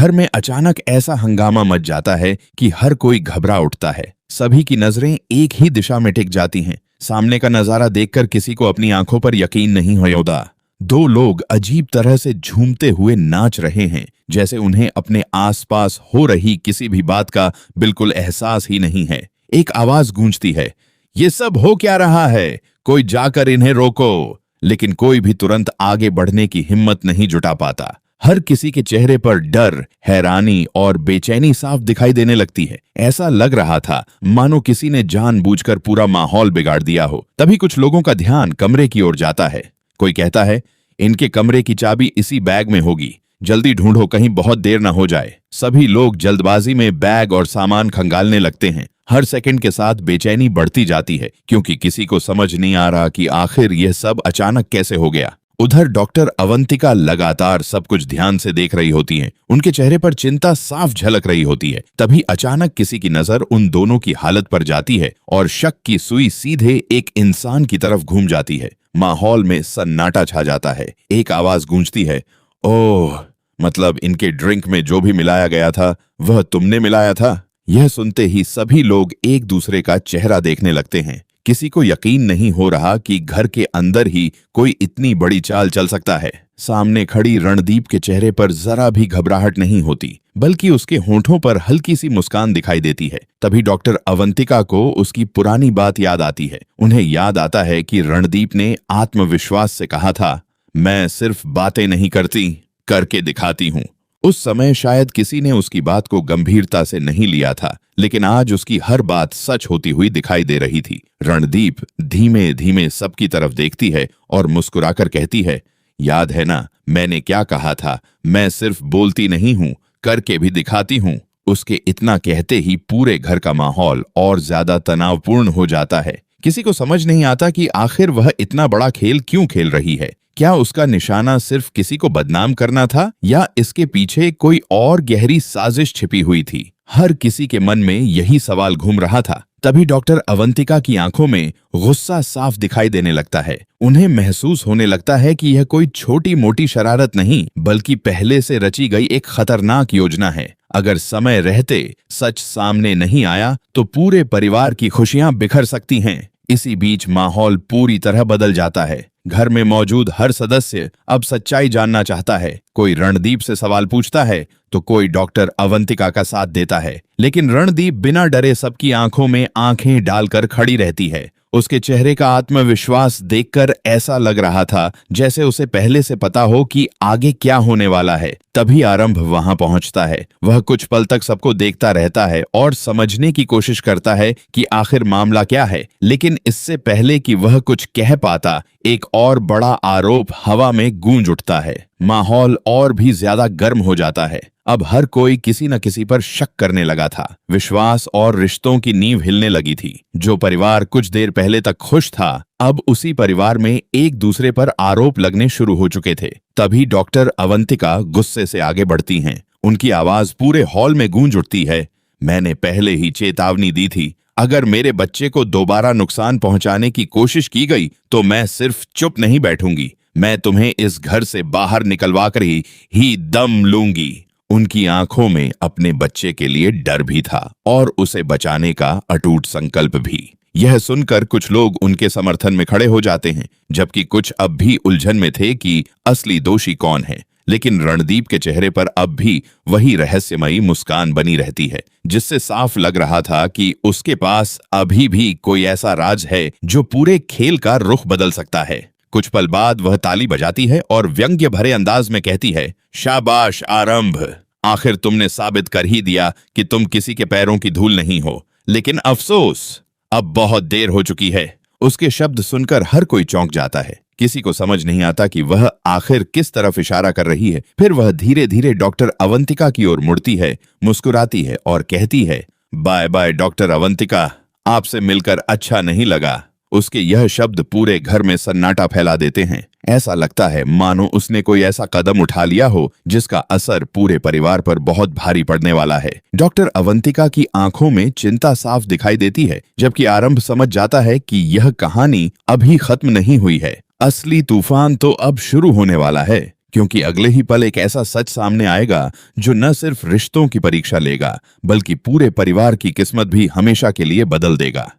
घर में अचानक ऐसा हंगामा मच जाता है कि हर कोई घबरा उठता है। सभी की नजरें एक ही दिशा में टिक जाती हैं। सामने का नजारा देखकर किसी को अपनी आंखों पर यकीन नहीं होता। दो लोग अजीब तरह से झूमते हुए नाच रहे हैं, जैसे उन्हें अपने आसपास हो रही किसी भी बात का बिल्कुल एहसास ही नहीं है। एक आवाज गूंजती है, ये सब हो क्या रहा है? कोई जाकर इन्हें रोको। लेकिन कोई भी तुरंत आगे बढ़ने की हिम्मत नहीं जुटा पाता। हर किसी के चेहरे पर डर, हैरानी और बेचैनी साफ दिखाई देने लगती है। ऐसा लग रहा था मानो किसी ने जानबूझकर पूरा माहौल बिगाड़ दिया हो। तभी कुछ लोगों का ध्यान कमरे की ओर जाता है। कोई कहता है, इनके कमरे की चाबी इसी बैग में होगी, जल्दी ढूंढो कहीं बहुत देर ना हो जाए। सभी लोग जल्दबाजी में बैग और सामान खंगालने लगते हैं। हर सेकंड के साथ बेचैनी बढ़ती जाती है, क्योंकि किसी को समझ नहीं आ रहा कि आखिर यह सब अचानक कैसे हो गया। उधर डॉक्टर अवंतिका लगातार सब कुछ ध्यान से देख रही होती हैं। उनके चेहरे पर चिंता साफ झलक रही होती है। तभी अचानक किसी की नजर उन दोनों की हालत पर जाती है और शक की सुई सीधे एक इंसान की तरफ घूम जाती है। माहौल में सन्नाटा छा जाता है। एक आवाज गूंजती है, ओह, मतलब इनके ड्रिंक में जो भी मिलाया गया था वह तुमने मिलाया था। यह सुनते ही सभी लोग एक दूसरे का चेहरा देखने लगते हैं। किसी को यकीन नहीं हो रहा कि घर के अंदर ही कोई इतनी बड़ी चाल चल सकता है। सामने खड़ी रणदीप के चेहरे पर जरा भी घबराहट नहीं होती, बल्कि उसके होंठों पर हल्की सी मुस्कान दिखाई देती है। तभी डॉक्टर अवंतिका को उसकी पुरानी बात याद आती है। उन्हें याद आता है कि रणदीप ने आत्मविश्वास से कहा था, मैं सिर्फ बातें नहीं करती, करके दिखाती हूँ। उस समय शायद किसी ने उसकी बात को गंभीरता से नहीं लिया था, लेकिन आज उसकी हर बात सच होती हुई दिखाई दे रही थी। रणदीप धीमे धीमे सबकी तरफ देखती है और मुस्कुराकर कहती है, याद है ना, मैंने क्या कहा था, मैं सिर्फ बोलती नहीं हूँ, करके भी दिखाती हूँ। उसके इतना कहते ही पूरे घर का माहौल और ज्यादा तनावपूर्ण हो जाता है। किसी को समझ नहीं आता कि आखिर वह इतना बड़ा खेल क्यों खेल रही है। क्या उसका निशाना सिर्फ किसी को बदनाम करना था, या इसके पीछे कोई और गहरी साजिश छिपी हुई थी? हर किसी के मन में यही सवाल घूम रहा था। तभी डॉक्टर अवंतिका की आंखों में गुस्सा साफ दिखाई देने लगता है। उन्हें महसूस होने लगता है कि यह कोई छोटी मोटी शरारत नहीं, बल्कि पहले से रची गई एक खतरनाक योजना है। अगर समय रहते सच सामने नहीं आया तो पूरे परिवार की खुशियां बिखर सकती हैं। इसी बीच माहौल पूरी तरह बदल जाता है। घर में मौजूद हर सदस्य अब सच्चाई जानना चाहता है। कोई रणदीप से सवाल पूछता है तो कोई डॉक्टर अवंतिका का साथ देता है। लेकिन रणदीप बिना डरे सबकी आंखों में आंखें डालकर खड़ी रहती है। उसके चेहरे का आत्मविश्वास देखकर ऐसा लग रहा था जैसे उसे पहले से पता हो कि आगे क्या होने वाला है। तभी आरंभ वहां पहुंचता है। वह कुछ पल तक सबको देखता रहता है और समझने की कोशिश करता है कि आखिर मामला क्या है। लेकिन इससे पहले कि वह कुछ कह पाता, एक और बड़ा आरोप हवा में गूंज उठता है। माहौल और भी ज्यादा गर्म हो जाता है। अब हर कोई किसी न किसी पर शक करने लगा था। विश्वास और रिश्तों की नींव हिलने लगी थी। जो परिवार कुछ देर पहले तक खुश था, अब उसी परिवार में एक दूसरे पर आरोप लगने शुरू हो चुके थे। तभी डॉक्टर अवंतिका गुस्से से आगे बढ़ती हैं। उनकी आवाज पूरे हॉल में गूंज उठती है, मैंने पहले ही चेतावनी दी थी। अगर मेरे बच्चे को दोबारा नुकसान पहुंचाने की कोशिश की गई तो मैं सिर्फ चुप नहीं बैठूंगी। मैं तुम्हें इस घर से बाहर निकलवा कर ही दम लूंगी। उनकी आंखों में अपने बच्चे के लिए डर भी था और उसे बचाने का अटूट संकल्प भी। यह सुनकर कुछ लोग उनके समर्थन में खड़े हो जाते हैं, जबकि कुछ अब भी उलझन में थे कि असली दोषी कौन है। लेकिन रणदीप के चेहरे पर अब भी वही रहस्यमयी मुस्कान बनी रहती है, जिससे साफ लग रहा था कि उसके पास अभी भी कोई ऐसा राज है जो पूरे खेल का रुख बदल सकता है। कुछ पल बाद वह ताली बजाती है और व्यंग्य भरे अंदाज में कहती है, शाबाश आरंभ, आखिर तुमने साबित कर ही दिया कि तुम किसी के पैरों की धूल नहीं हो। लेकिन अफसोस, अब बहुत देर हो चुकी है। उसके शब्द सुनकर हर कोई चौंक जाता है। किसी को समझ नहीं आता कि वह आखिर किस तरफ इशारा कर रही है। फिर वह धीरे धीरे डॉक्टर अवंतिका की ओर मुड़ती है, मुस्कुराती है और कहती है, बाय बाय डॉक्टर अवंतिका, आपसे मिलकर अच्छा नहीं लगा। उसके यह शब्द पूरे घर में सन्नाटा फैला देते हैं। ऐसा लगता है मानो उसने कोई ऐसा कदम उठा लिया हो जिसका असर पूरे परिवार पर बहुत भारी पड़ने वाला है। डॉक्टर अवंतिका की आंखों में चिंता साफ दिखाई देती है, जबकि आरंभ समझ जाता है कि यह कहानी अभी खत्म नहीं हुई है। असली तूफान तो अब शुरू होने वाला है, क्योंकि अगले ही पल एक ऐसा सच सामने आएगा जो न सिर्फ रिश्तों की परीक्षा लेगा बल्कि पूरे परिवार की किस्मत भी हमेशा के लिए बदल देगा।